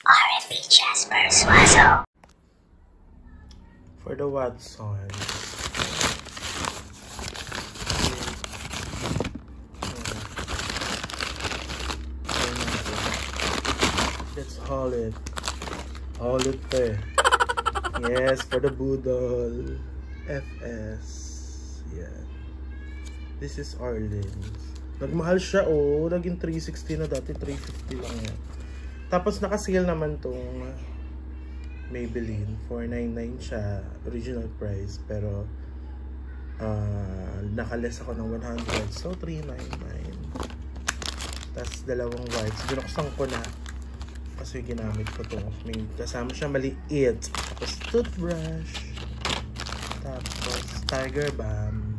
R&B Jasper Swazo. For the Watsons. Let's haul it. Haul it there. Yes, for the Budol. FS. Yeah. This is Arlen's. Nagmahal siya, oh. Naging 360 na dati. 350 lang yan. Tapos naka-sale naman tong Maybelline. 499 siya. Original price. Pero nakaless ako ng 100. So 399. Tapos dalawang wipes. Binuksan ko na. Kasi ginamit ko to. May kasama siya maliit. Tapos toothbrush. Tapos Tiger Balm.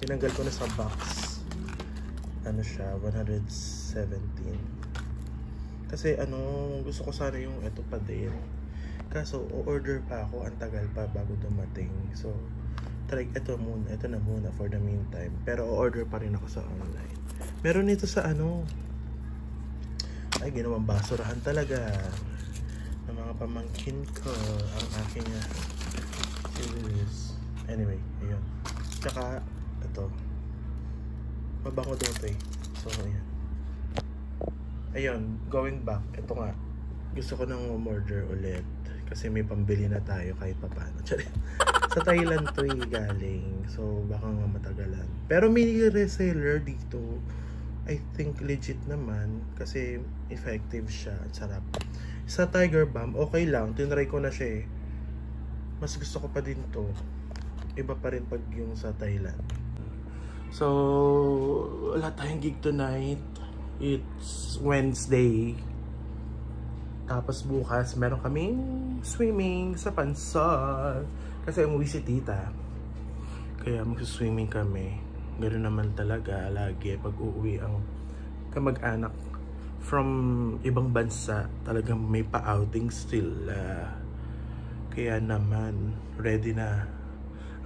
Tinanggal ko na sa box. Ano siya? 117. Kasi ano, gusto ko sana yung ito pa din. Kaso, o-order pa ako. Ang tagal pa bago dumating. So, try ito muna. Ito na muna for the meantime. Pero o-order pa rin ako sa online. Meron ito sa ano. Ay, ginawang basurahan talaga. Ng mga pamangkin ko. Ang aking series. Anyway, ayun. Tsaka, ito. Mabango daw ito eh. So, ayan. Ayun, going back, ito nga, gusto ko nang umorder ulit kasi may pambili na tayo kahit pa paano. Sa Thailand to galing, so baka nga matagalan. Pero may reseller dito, I think legit naman kasi effective siya at sarap. Sa Tiger Balm, okay lang, tinry ko na siya eh. Mas gusto ko pa din to. Iba pa rin pag yung sa Thailand. So, wala tayong gig tonight. It's Wednesday. Tapos bukas meron kaming swimming sa Pansol. Kasi umuwi si tita. Kaya mag-swimming kami. Ganoon naman talaga lagi pag uuwi ang kamag-anak from ibang bansa. Talagang may pa-outing still. Kaya naman ready na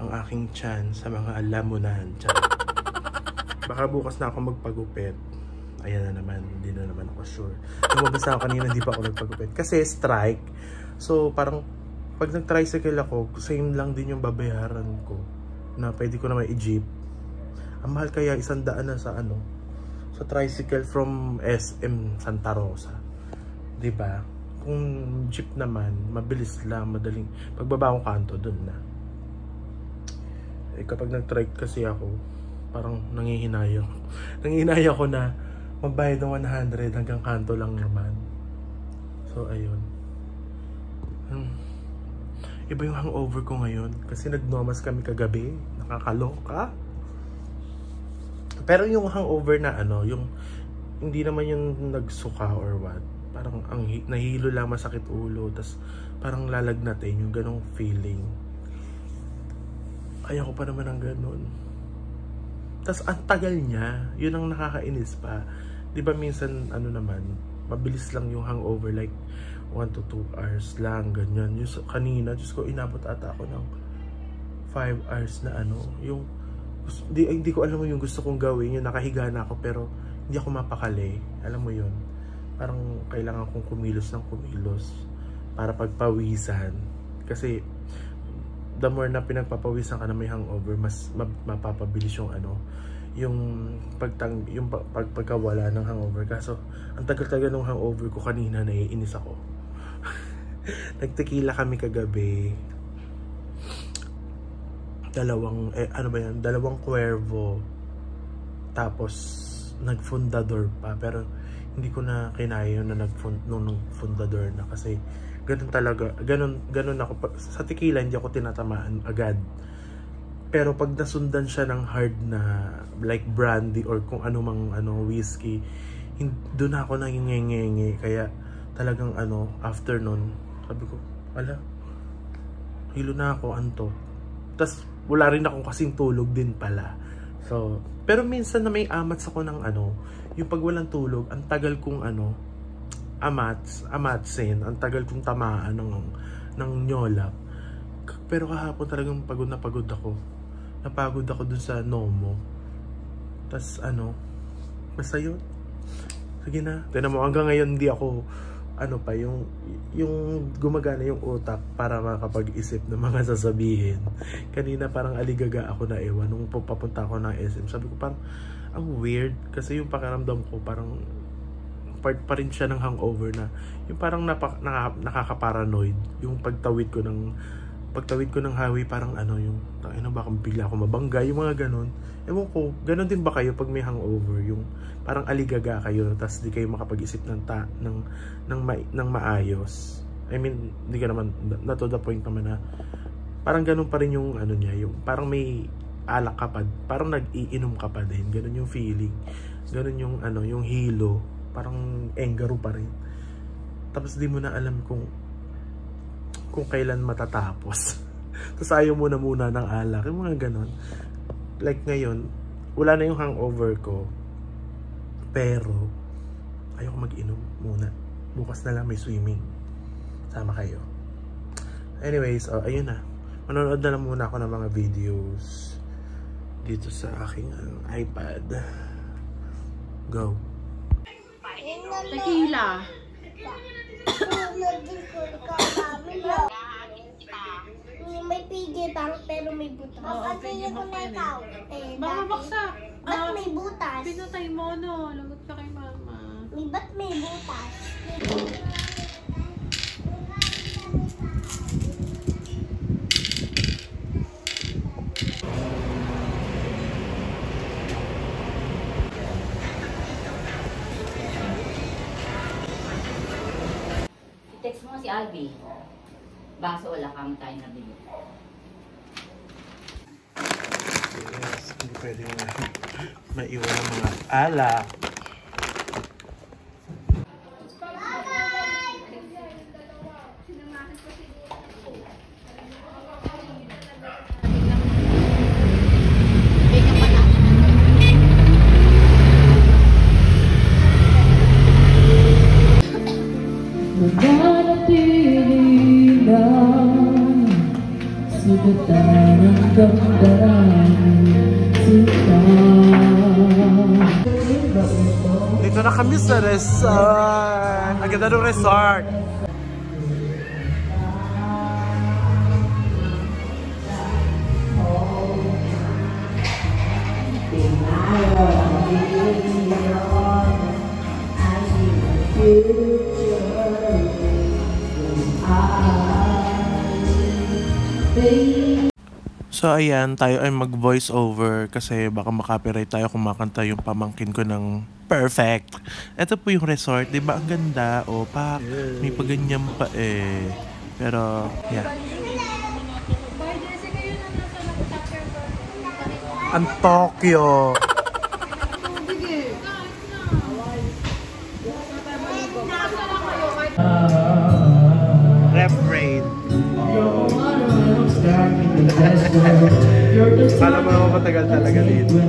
ang aking chance sa mga alamunan. Baka bukas na ako magpagupit. Ayan na naman, hindi na naman ako sure. Lumabas ako kanina, hindi pa ako nagpagupit. Kasi strike. So parang pag nag-tricycle ako, same lang din yung babayaran ko. Na pwede ko naman i-jeep. Ang mahal kaya 100 na sa ano. Sa tricycle from SM Santa Rosa. Diba? Kung jeep naman, mabilis lang, madaling. Pagbaba akong kanto, dun na. Eh kapag nag-trike kasi ako, parang nangihinayang. Nangihinayang ko na magbayad ng 100 hanggang kanto lang naman. So, ayun. Iba yung hangover ko ngayon. Kasi nagnomas kami kagabi. Nakakaloka. Pero yung hangover na ano, yung hindi naman yung nagsuka or what. Parang ang nahilo lang, masakit ulo. Tas parang lalagnatin yung ganong feeling. Ayaw ko pa naman ng ganon. Tas ang tagal niya. Yun ang nakakainis pa. Di ba minsan ano naman, mabilis lang yung hangover, like 1 to 2 hours lang, ganyan. Yung kanina, Diyos ko, inabot ata ako ng 5 hours na ano, yung hindi ko alam mo yung gusto kong gawin, yung nakahiga na ako pero hindi ako mapakali, alam mo yun, parang kailangan kong kumilos ng kumilos para pagpawisan, kasi the more na pinagpapawisan ka na may hangover, mas mapapabilis yung ano, yung pagkawala ng hangover. Kaso ang tagal-tagal ng hangover ko kanina, naiinis ako. Nagtequila kami kagabi. Dalawang Cuervo. Tapos nagfundador pa, pero hindi ko na kinaya na nagfundador na kasi ganun talaga, ganun ako sa tequila, hindi ako tinatamaan agad. Pero pag nasundan siya ng hard na like brandy or kung anumang whiskey, doon ako nangingenge. Kaya talagang after nun, sabi ko, ala, hilo na ako, anto. Tas wala rin akong kasing tulog din pala. So, pero minsan na may amats ako ng yung pag walang tulog, ang tagal kong amatsin, ang tagal kong tamaan ng nyolap. Pero kahapon talagang pagod na pagod ako. Napagod ako dun sa Nomo. Tas ano, basta yun. Sige na. Tinan mo, hanggang ngayon hindi ako, ano pa, yung gumagana yung utak para makapag-isip ng mga sasabihin. Kanina parang aligaga ako na ewan nung papunta ako ng SM. Sabi ko parang, ang weird. Kasi yung pakiramdam ko parang part pa rin siya ng hangover na yung parang nakaka-paranoid. Yung pagtawid ko ng highway parang ano yung baka bigla ako mabangga, yung mga ganon. Ewan ko, ganon din ba kayo pag may hangover, yung parang aligaga kayo tapos di kayo makapag-isip ng maayos. I mean, hindi ka naman na to the point naman na parang ganon pa rin yung ano niya, yung parang may alak ka pa, parang nag-iinom ka pa din, ganon yung feeling, ganon yung ano, yung hilo, parang engaro pa rin. Tapos di mo na alam kung kailan matatapos. Tapos ayaw mo na muna ng alak, yung mga ganon. Like ngayon, wala na yung hangover ko, pero ayoko mag-inom muna. Bukas na lang may swimming. Sama kayo. Anyways, ayun na. Manonood na lang muna ako ng mga videos dito sa aking iPad. Go. Tequila. May piggy bank pero may butas. Oo, piggy bank pa yun eh. Baka baksak. Ba't may butas? Pinatay mo, no? Lagot ka kay mama. Ba't may butas? Text mo si Albi. Baso wala kang tayo na bili. Yes, hindi pwede maiwan ang mga alak. Nananatili lang sugatan ng damdamin sinta. Dito na kami sa resort. Ang ganda ng resort. So ayan, tayo ay mag voice over kasi baka makapiright tayo kung makanta yung pamangkin ko ng Perfect. Ito po yung resort, di ba? Ang ganda. O pa, may paganyan pa eh. Pero, yeah. Ang Tokyo. Rep raid. Alam mo naman matagal talaga dito.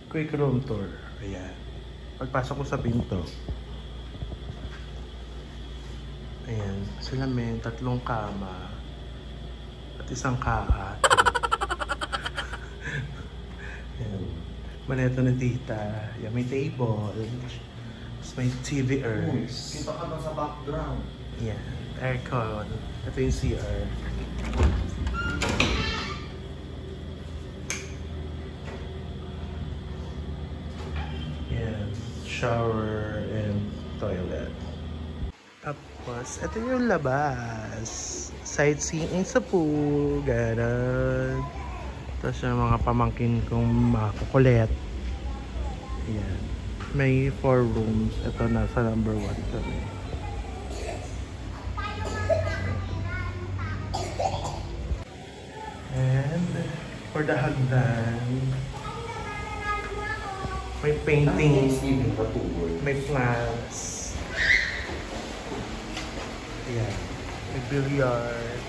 Quick room tour. Ayan. Pagpasok ko sa pinto. Ayan. Salamin, 3 kama. At 1 kaat. Ayan. Maneto ng tita. Ayan, may table. Tapos may TV earth. Kita ka na sa background. Ayan. Aircon. Ito yung CR. Shower and toilet. Tapos, ito yung labas. Sightseeing sa pool. Ganon. Tapos yung mga pamangkin kong mga kukulit. Ayan. May 4 rooms. Ito na sa number 1 kami. And for the hagdan, may painting, may plants. Yeah. May billiard.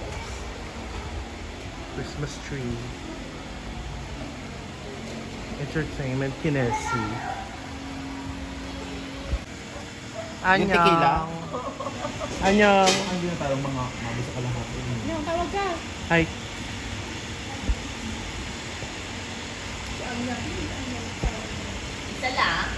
Christmas tree. Entertainment, Kinesi. Yung tequila. Anyong. Hindi na parang mga mabisa ka lang ako. Yung tawag ka. Hi. Isa lang.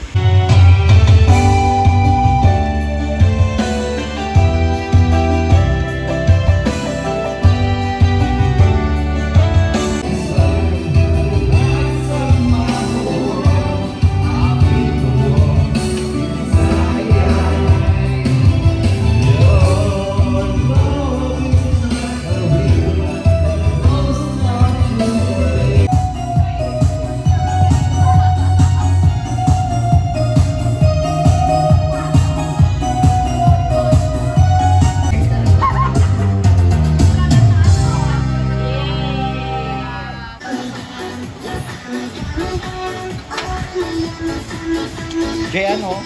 Jay, ano?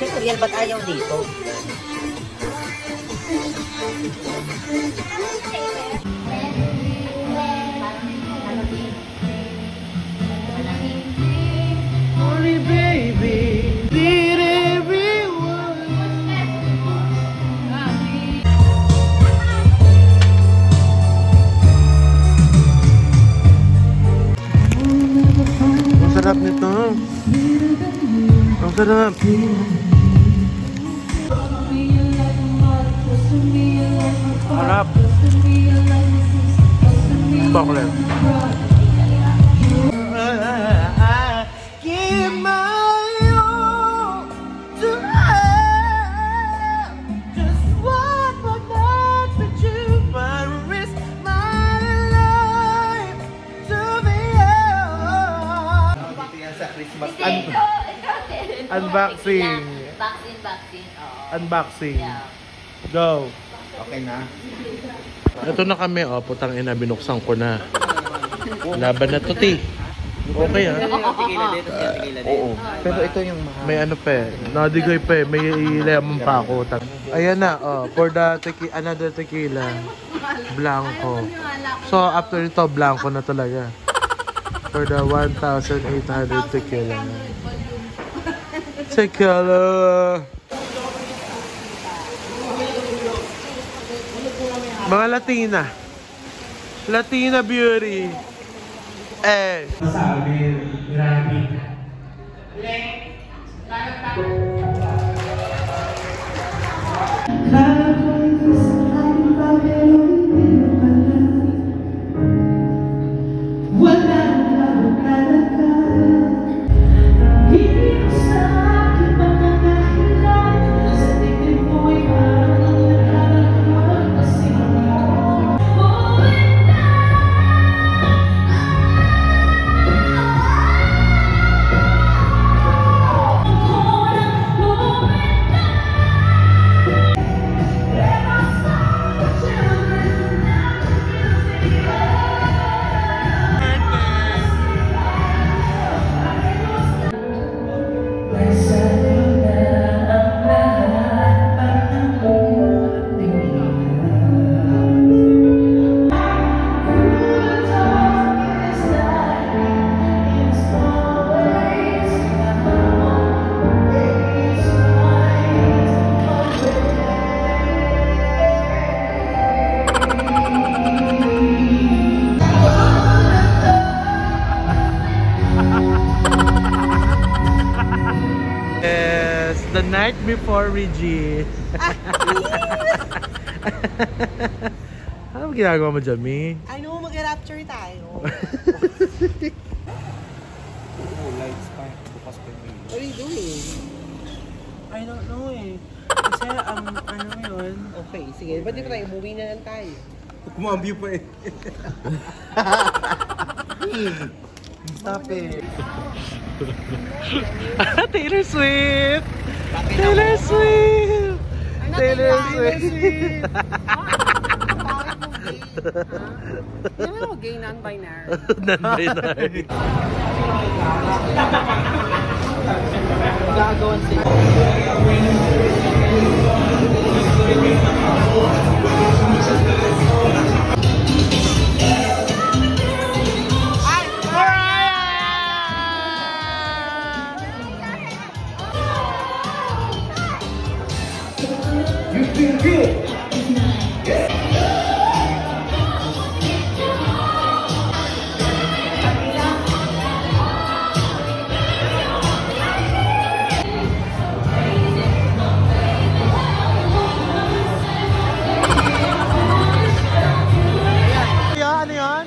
Si Kuriel, ba't ayaw dito? Only baby, did everyone. Ang sarap nito. Ang sarap. Sarap. Chocolate. Give my all to have just one more night with you. I risk my life to be yours. Dito yan sa Christmas. Unboxing. Vaccine. Oo. Unboxing. Yeah. Go. Okay na. Ito na kami, oh. Putang ina, binuksan ko na. Laban na to, ti. Okay, ha? Tequila dito, tequila dito. Oo. Pero ito yung mahal. May ano pa eh. Nadigoy pa eh. May lemon pa ako. Ayan na, oh. For the another tequila. Blanco. So, after ito, blanco na talaga. For the 1,800 tequila. Tequila. Mga Latina. Latina beauty. Eh. Sabi, grabe. Yes, the night before Reggie. Ano ginagawa mo dyan, Mi? Ano, mag-rapture tayo. Lights pa. Bukas pa yung What are you doing? I don't know eh. Kasi, ano yun? Okay, sige. Ba't di pa tayo? Umuwi na lang tayo. Kumambyo pa eh. Stop it. Taylor Swift! Taylor Swift! Taylor Swift! Hindi naman ako gay, non-binary. Non-binary. Ano yun?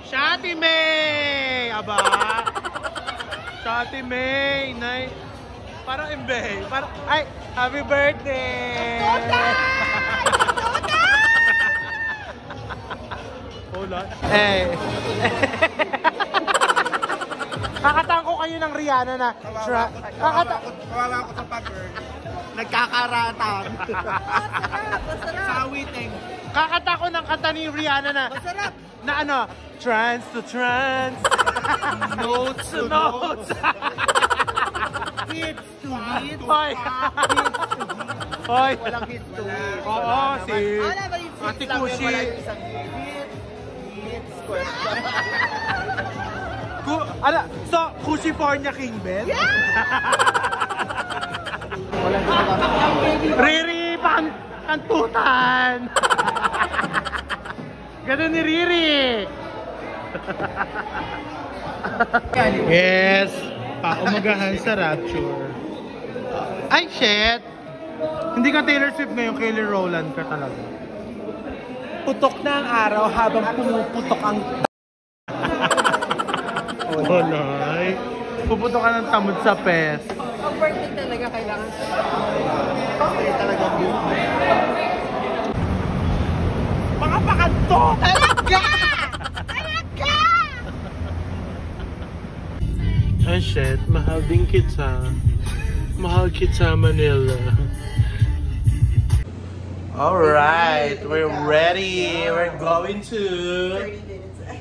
Shati May! Aba! Shati May! Nay! Parang imbe. Parang, ay! Happy birthday! Hold on. Eh! Kakatangko kayo ng Rihanna na. Kawawa ako sa pag-earn. Nagkakaratan. Sawiting. Kakata ko ng kanta ni Rihanna na. Masarap. Na ano? Trance to trance. Notes to Notes. Hits to hits. Hoy. Hoy. Walang hits to hits. Oo, si Ate Kushi. Hits. Question. So, California King Ben? Yeah! Riri Pantutan! Ganun ni Riri! Yes! Paumagahan sa Rapture. Ay, shit! Hindi ka Taylor Swift ngayon, Kelly Rowland ka talaga. Putok na ang araw habang pumuputok ang... Walay. Puputok ka ng tamod sa pes. Comforted talaga kailangan sa... Mga pakanto! Talaga! Ay shit, mahal din kita. Mahal kita, Manila. Alright, we're ready. We're going to...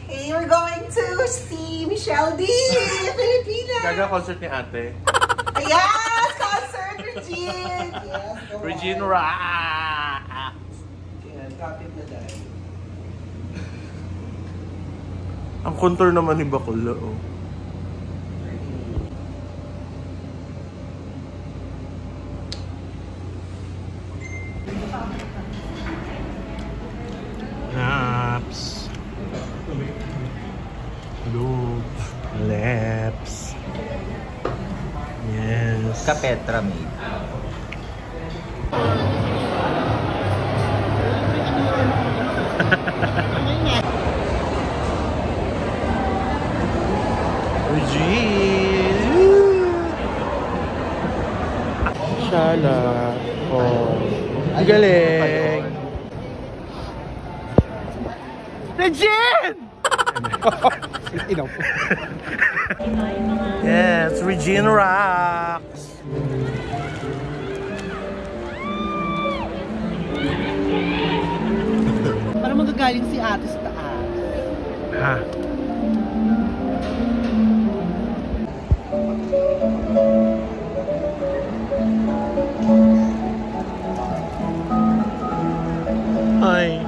Hey, we're going to see Michelle D. Pilipinas. Gaga concert ni ate. Yes, concert, Regine. Yes, Regine Rock. Yan, kapit na dahil. Ang contour naman ni Bakulo. Oh. Naps. Loop. Laps. Yes. Kapetra made. Regine. Shala. Oh. Ang galing. Regine! Yes, Regine rocks. Parang magagaling si ate sa taas. Ha? Hi.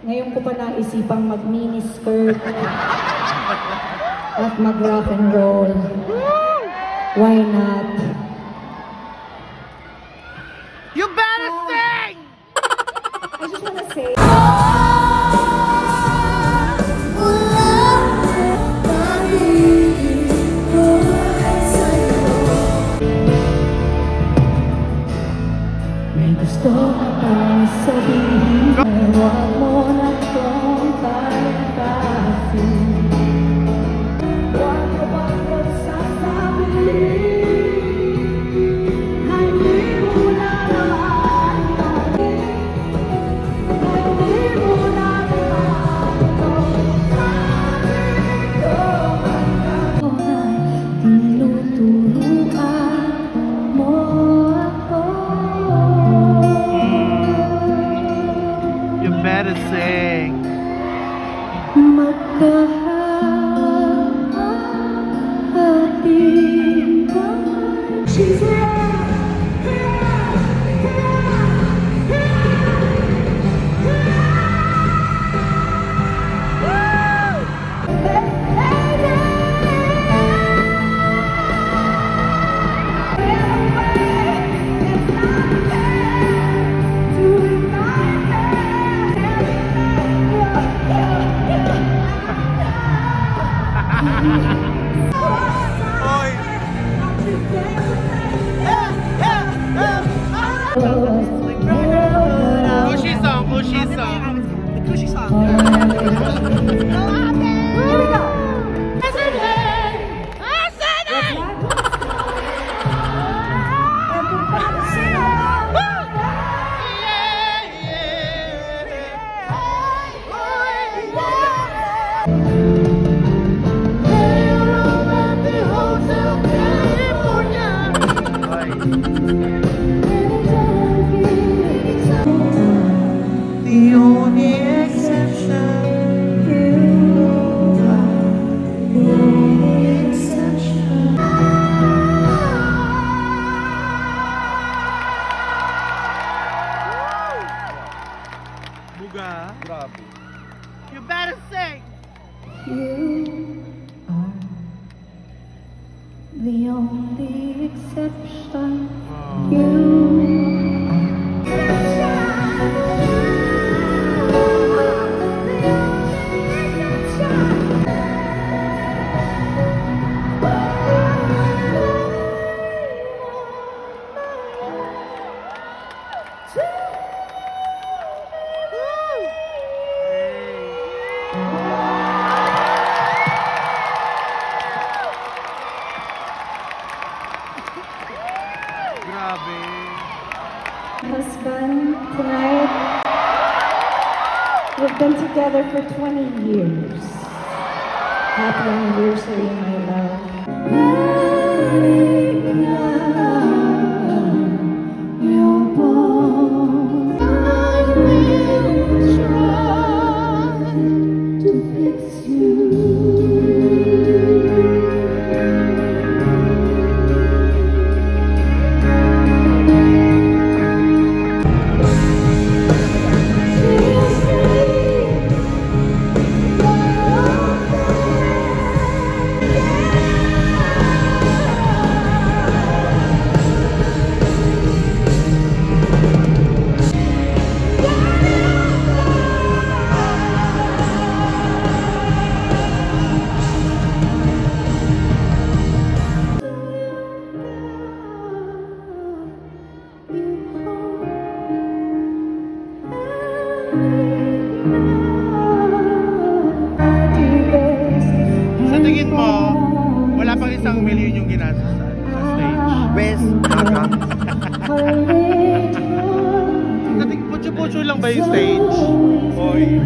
Ngayon ko pa naisipang mag-mini skirt at mag-rock and roll. Why not? You better sing! I just wanna say... May gusto ka pang sabihin, huwag mo na itong palakasin. Huwag mo bang magsasabihin na hindi mo na naman ito, na hindi mo na naman ito, ko na tinuturuan mo ako. You better sing. Magkahati ba? She's Cushy song, cushy song. The cushy song. The only exception. Buga. Grabe. You better sing. You are the only exception. You Grabe. husband tonight. We've been together for 20 years. Happy anniversary, my love. Your bones. I will try to fix you. Sa tingin mo, wala pang 1 million yung ginastos sa stage. Wes, Gaga. Putyo-putyo lang ba yung stage? Oy.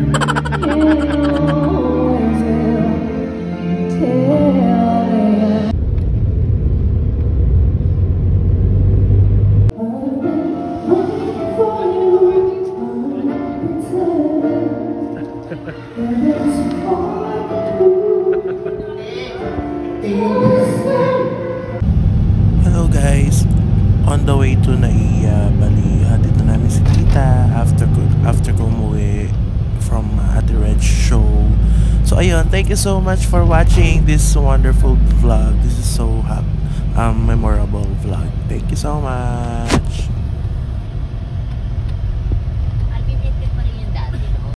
Hello guys, on the way to Naiya, bali hatid na namin si Tita after ko umuwi from So ayun, thank you so much for watching this wonderful vlog. This is so memorable vlog. Thank you so much.